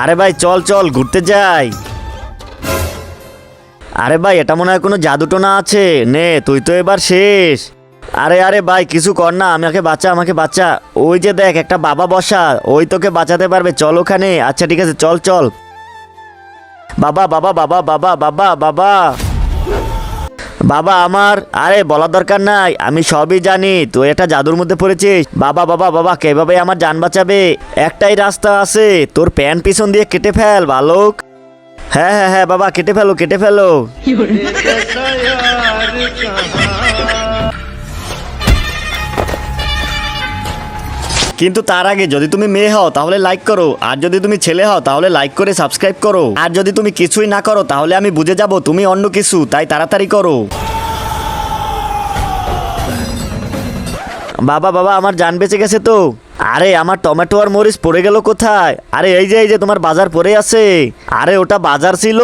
আরে ভাই চল চল ঘুরতে যাই। আরে ভাই এটা মনে হয় কোনো জাদুটোনা আছে, নে তুই তো এবার শেষ। আরে আরে ভাই কিছু কর না, আমাকে বাঁচা আমাকে বাঁচা। ওই যে দেখ একটা বাবা বসা, ওই তোকে বাঁচাতে পারবে, চল ওখানে। আচ্ছা ঠিক আছে চল চল। বাবা বাবা বাবা বাবা বাবা বাবা বাবা আমার, আরে বলার দরকার নাই, আমি সবই জানি তুই এটা জাদুর মধ্যে পড়েছিস। বাবা বাবা বাবা কিভাবে আমার জান বাঁচাবে? একটাই রাস্তা আছে, তোর প্যান পিছন দিয়ে কেটে ফেল বালক। হ্যাঁ হ্যাঁ হ্যাঁ বাবা কেটে ফেলো কেটে ফেলো। কিন্তু তার আগে যদি তুমি মেয়ে হও তাহলে লাইক করো, আর যদি তুমি ছেলে হও তাহলে লাইক করে সাবস্ক্রাইব করো, আর যদি তুমি কিছুই না করো তাহলে আমি বুঝে যাব তুমি অন্য কিছু, তাই তাড়াতাড়ি করো। বাবা বাবা আমার জান বেঁচে গেছে তো। আরে আমার টমেটো আর মরিচ পড়ে গেল কোথায়? আরে এই যে তোমার বাজার পড়ে আছে। আরে ওটা বাজার ছিল।